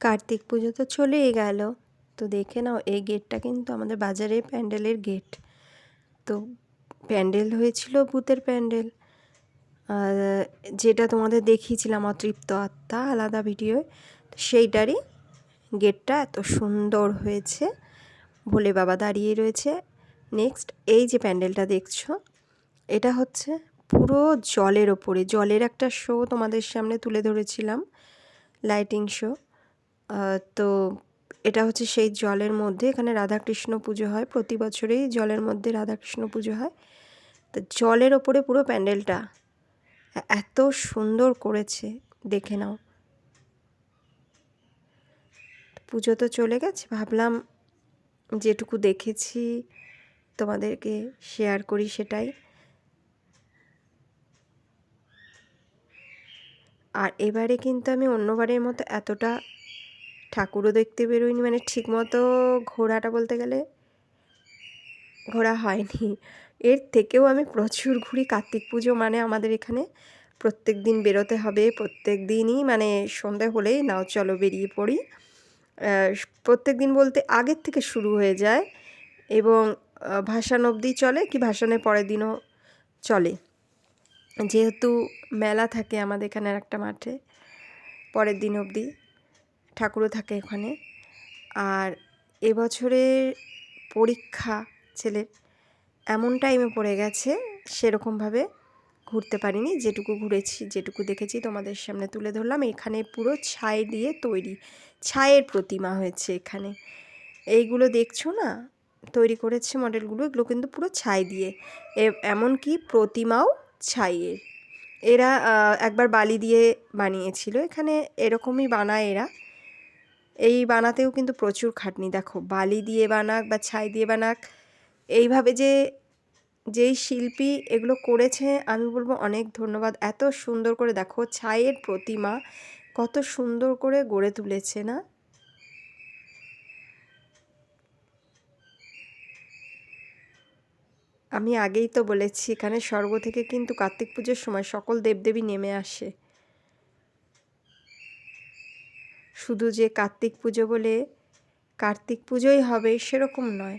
কার্তিক পুজো তো চলেই গেল, তো দেখে নাও এই গেটটা কিন্তু আমাদের বাজারের প্যান্ডেলের গেট। তো প্যান্ডেল হয়েছিল ভূতের প্যান্ডেল, আর যেটা তোমাদের দেখিয়েছিলাম অতৃপ্ত আত্মা আলাদা ভিডিওয়, সেইটারই গেটটা এত সুন্দর হয়েছে। ভোলে বাবা দাঁড়িয়ে রয়েছে। নেক্সট এই যে প্যান্ডেলটা দেখছো, এটা হচ্ছে পুরো জলের ওপরে, জলের একটা শো তোমাদের সামনে তুলে ধরেছিলাম, লাইটিং শো। তো এটা হচ্ছে সেই জলের মধ্যে, এখানে রাধাকৃষ্ণ পুজো হয়, প্রতি বছরেই জলের মধ্যে রাধাকৃষ্ণ পুজো হয়। তো জলের ওপরে পুরো প্যান্ডেলটা এত সুন্দর করেছে, দেখে নাও। পুজো তো চলে গেছে, ভাবলাম যেটুকু দেখেছি তোমাদেরকে শেয়ার করি সেটাই। আর এবারে কিন্তু আমি অন্যবারের মতো এতটা ঠাকুরও দেখতে বেরোইনি, মানে ঠিকমতো ঘোরাটা বলতে গেলে ঘোরা হয়নি। এর থেকেও আমি প্রচুর ঘুরি। কার্তিক পুজো মানে আমাদের এখানে প্রত্যেক দিন বেরোতে হবে, প্রত্যেক দিনই মানে সন্ধে হলেই নাও চলো বেরিয়ে পড়ি। প্রত্যেক দিন বলতে আগের থেকে শুরু হয়ে যায় এবং ভাসান অবধি চলে, কি ভাসানের পরের দিনও চলে। যেহেতু মেলা থাকে আমাদের এখানে একটা মাঠে, পরের দিন অবধি ঠাকুরও থাকে ওখানে। আর এবছরের পরীক্ষা ছেলের এমন টাইমে পড়ে গেছে, সেরকমভাবে ঘুরতে পারিনি। যেটুকু ঘুরেছি, যেটুকু দেখেছি তোমাদের সামনে তুলে ধরলাম। এখানে পুরো ছাই দিয়ে তৈরি, ছাইয়ের প্রতিমা হয়েছে এখানে। এইগুলো দেখছো না তৈরি করেছে মডেলগুলো, এগুলো কিন্তু পুরো ছাই দিয়ে, এমনকি প্রতিমাও ছাইয়ের। এরা একবার বালি দিয়ে বানিয়েছিল, এখানে এরকমই বানায় এরা। এই বানাতেও কিন্তু প্রচুর খাটনি, দেখো বালি দিয়ে বানাক বা ছাই দিয়ে বানাক, এইভাবে যেই শিল্পী এগুলো করেছে আমি বলবো অনেক ধন্যবাদ। এত সুন্দর করে দেখো ছাইয়ের প্রতিমা কত সুন্দর করে গড়ে তুলেছে না। আমি আগেই তো বলেছি এখানে স্বর্গ থেকে কিন্তু কার্তিক পুজোর সময় সকল দেবদেবী নেমে আসে। শুধু যে কার্তিক পুজো বলে কার্তিক পুজোই হবে সেরকম নয়,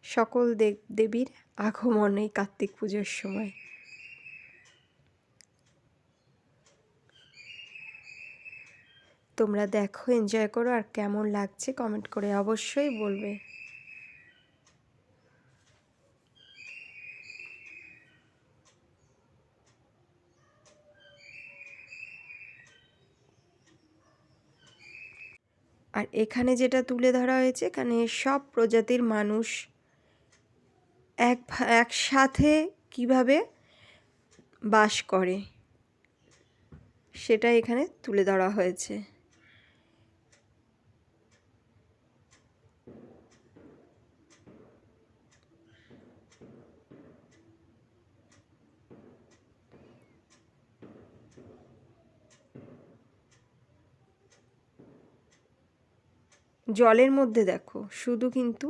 সকল দেবদেবীর আগমন এই কার্তিক পুজোর সময়। তোমরা দেখো, এনজয় করো, আর কেমন লাগছে কমেন্ট করে অবশ্যই বলবে। আর এখানে যেটা তুলে ধরা হয়েছে, এখানে সব প্রজাতির মানুষ একসাথে কিভাবে বাস করে সেটা এখানে তুলে ধরা হয়েছে। জলের মধ্যে দেখো শুধু কিন্তু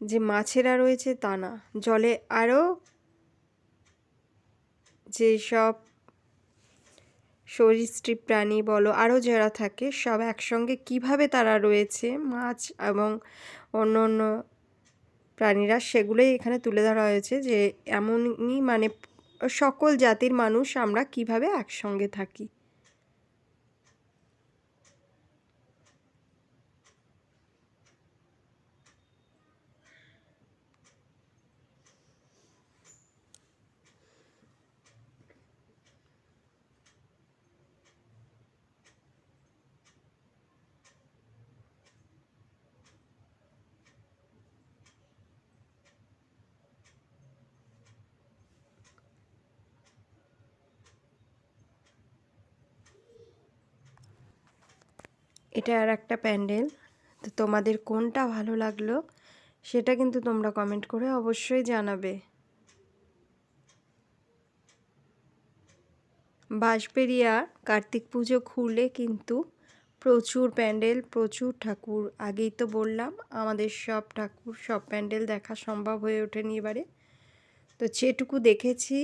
যে মাছেরা রয়েছে তা না, জলে আরও যেসব সরীসৃপ প্রাণী বলো, আরও যারা থাকে সব একসঙ্গে কিভাবে তারা রয়েছে, মাছ এবং অন্য অন্য প্রাণীরা, সেগুলোই এখানে তুলে ধরা হয়েছে। যে এমনই মানে সকল জাতির মানুষ আমরা কিভাবে একসঙ্গে থাকি। এটা আর একটা প্যান্ডেল। তো তোমাদের কোনটা ভালো লাগলো সেটা কিন্তু তোমরা কমেন্ট করে অবশ্যই জানাবে। বাঁশবেড়িয়া কার্তিক পুজো খুলে কিন্তু প্রচুর প্যান্ডেল, প্রচুর ঠাকুর। আগেই তো বললাম আমাদের সব ঠাকুর, সব প্যান্ডেল দেখা সম্ভব হয়ে ওঠেনি এবারে। তো যেটুকু দেখেছি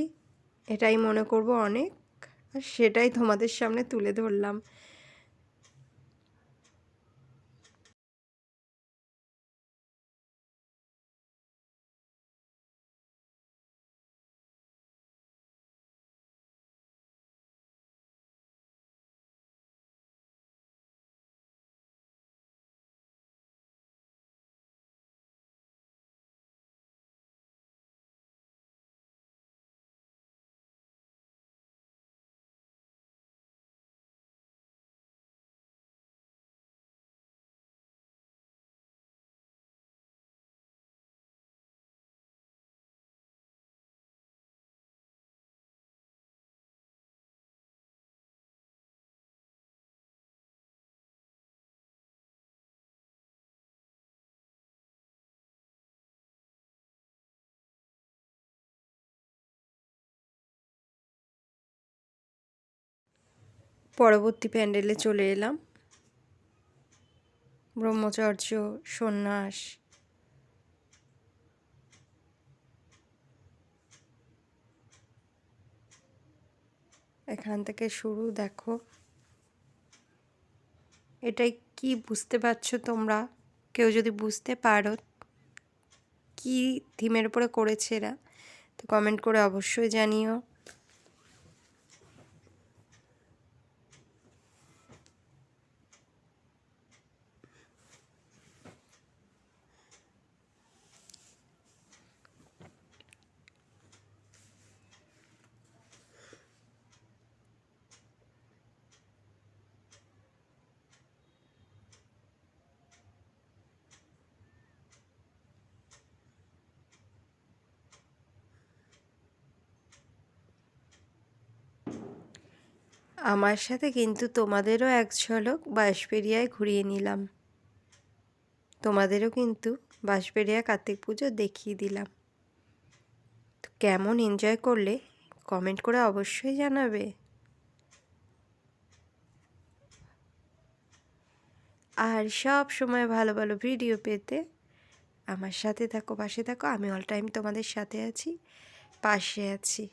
এটাই মনে করব অনেক, আর সেটাই তোমাদের সামনে তুলে ধরলাম। পরবর্তী প্যান্ডেলে চলে এলাম। ব্রহ্মচর্য, সন্ন্যাস, এখান থেকে শুরু। দেখো এটাই কি বুঝতে পারছো তোমরা? কেউ যদি বুঝতে পারো কি থিমের উপরে করেছে এরা, তো কমেন্ট করে অবশ্যই জানিও। আমার সাথে কিন্তু তোমাদেরও এক ঝলক বাঁশবেড়িয়ায় ঘুরিয়ে নিলাম। তোমাদেরও কিন্তু বাঁশবেড়িয়া কার্তিক পুজো দেখিয়ে দিলাম। তো কেমন এনজয় করলে কমেন্ট করে অবশ্যই জানাবে। আর সব সময় ভালো ভালো ভিডিও পেতে আমার সাথে থাকো, পাশে থাকো। আমি অল টাইম তোমাদের সাথে আছি, পাশে আছি।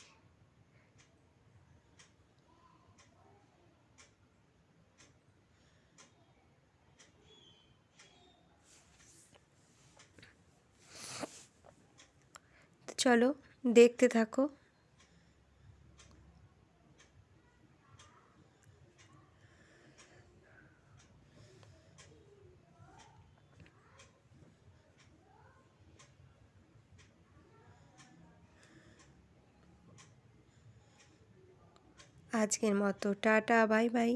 চলো দেখতে থাকো। আজকের মতো টাটা, বাই বাই।